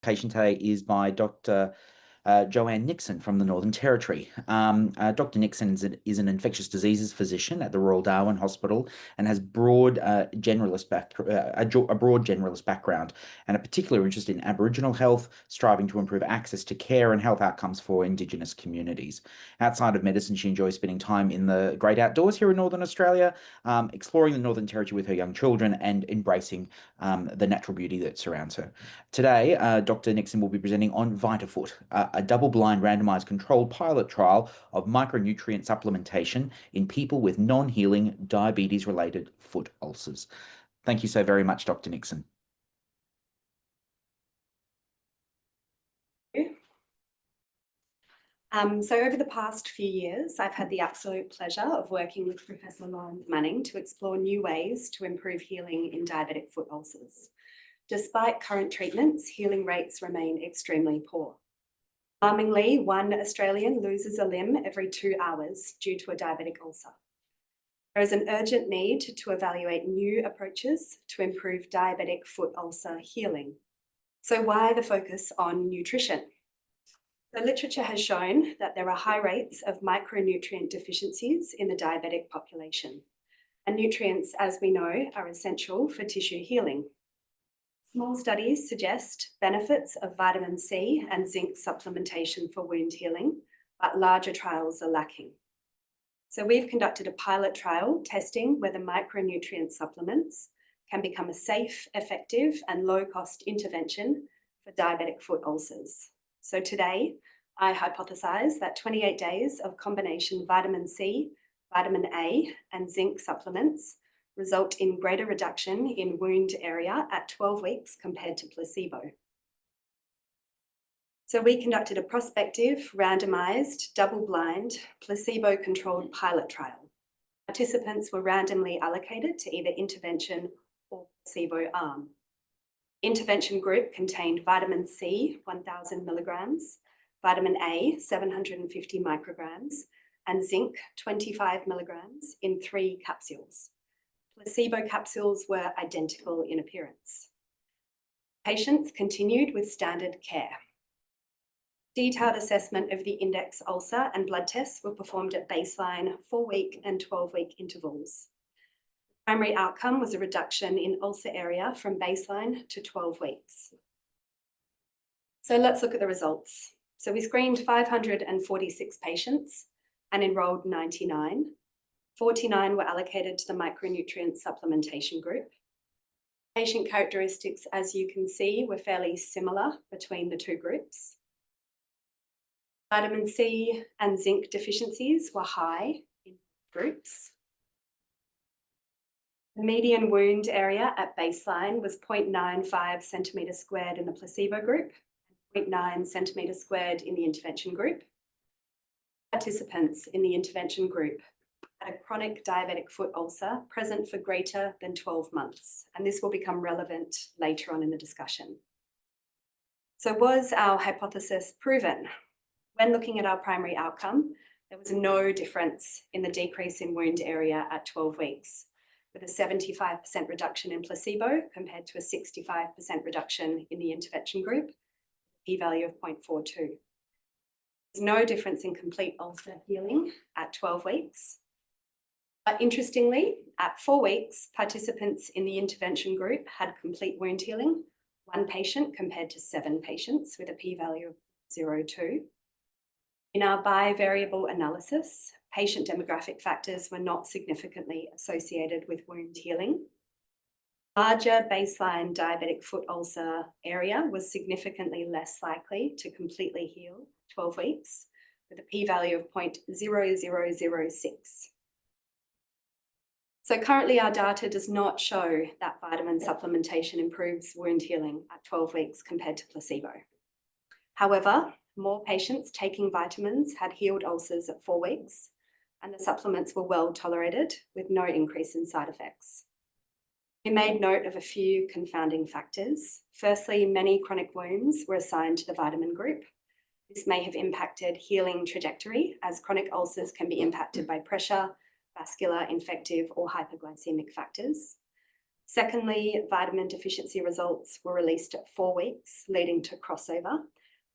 Presentation today is by Dr. Joanne Nixon from the Northern Territory. Dr. Nixon is an infectious diseases physician at the Royal Darwin Hospital and has a broad generalist background and a particular interest in Aboriginal health, striving to improve access to care and health outcomes for Indigenous communities. Outside of medicine, she enjoys spending time in the great outdoors here in Northern Australia, exploring the Northern Territory with her young children and embracing the natural beauty that surrounds her. Today, Dr. Nixon will be presenting on VitaFoot, a double-blind randomized controlled pilot trial of micronutrient supplementation in people with non-healing diabetes-related foot ulcers. Thank you so very much, Dr. Nixon. So over the past few years, I've had the absolute pleasure of working with Professor Lauren Manning to explore new ways to improve healing in diabetic foot ulcers. Despite current treatments, healing rates remain extremely poor. Alarmingly, 1 Australian loses a limb every 2 hours due to a diabetic ulcer. There is an urgent need to evaluate new approaches to improve diabetic foot ulcer healing. So why the focus on nutrition? The literature has shown that there are high rates of micronutrient deficiencies in the diabetic population, and nutrients, as we know, are essential for tissue healing. Small studies suggest benefits of vitamin C and zinc supplementation for wound healing, but larger trials are lacking. So we've conducted a pilot trial testing whether micronutrient supplements can become a safe, effective, and low-cost intervention for diabetic foot ulcers. So today, I hypothesize that 28 days of combination vitamin C, vitamin A, and zinc supplements result in greater reduction in wound area at 12 weeks compared to placebo. So we conducted a prospective, randomized, double-blind, placebo-controlled pilot trial. Participants were randomly allocated to either intervention or placebo arm. Intervention group contained vitamin C, 1,000 milligrams, vitamin A, 750 micrograms, and zinc, 25 milligrams in 3 capsules. Placebo capsules were identical in appearance. Patients continued with standard care. Detailed assessment of the index ulcer and blood tests were performed at baseline, 4-week and 12-week intervals. The primary outcome was a reduction in ulcer area from baseline to 12 weeks. So let's look at the results. So we screened 546 patients and enrolled 99. 49 were allocated to the micronutrient supplementation group. Patient characteristics, as you can see, were fairly similar between the two groups. Vitamin C and zinc deficiencies were high in groups. The median wound area at baseline was 0.95 centimetres squared in the placebo group, and 0.9 centimetres squared in the intervention group. Participants in the intervention group had a chronic diabetic foot ulcer present for greater than 12 months, and this will become relevant later on in the discussion. So was our hypothesis proven? When looking at our primary outcome, there was no difference in the decrease in wound area at 12 weeks, with a 75% reduction in placebo compared to a 65% reduction in the intervention group, p-value of 0.42. There's no difference in complete ulcer healing at 12 weeks. But interestingly, at 4 weeks, participants in the intervention group had complete wound healing, 1 patient compared to 7 patients with a p-value of 0.02. In our bivariable analysis, patient demographic factors were not significantly associated with wound healing. Larger baseline diabetic foot ulcer area was significantly less likely to completely heal 12 weeks, with a p-value of 0.0006. So currently our data does not show that vitamin supplementation improves wound healing at 12 weeks compared to placebo. However, more patients taking vitamins had healed ulcers at 4 weeks, and the supplements were well tolerated with no increase in side effects. We made note of a few confounding factors. Firstly, many chronic wounds were assigned to the vitamin group. This may have impacted healing trajectory, as chronic ulcers can be impacted by pressure, vascular, infective, or hyperglycemic factors. Secondly, vitamin deficiency results were released at 4 weeks, leading to crossover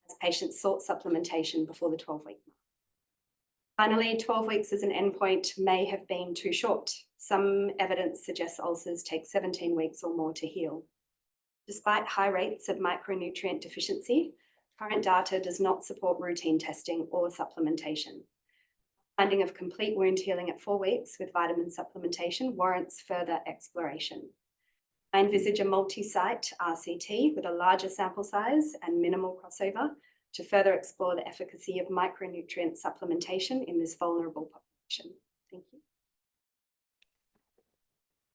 as patients sought supplementation before the 12-week mark. Finally, 12 weeks as an endpoint may have been too short. Some evidence suggests ulcers take 17 weeks or more to heal. Despite high rates of micronutrient deficiency, current data does not support routine testing or supplementation. Finding of complete wound healing at 4 weeks with vitamin supplementation warrants further exploration. I envisage a multi-site RCT with a larger sample size and minimal crossover to further explore the efficacy of micronutrient supplementation in this vulnerable population.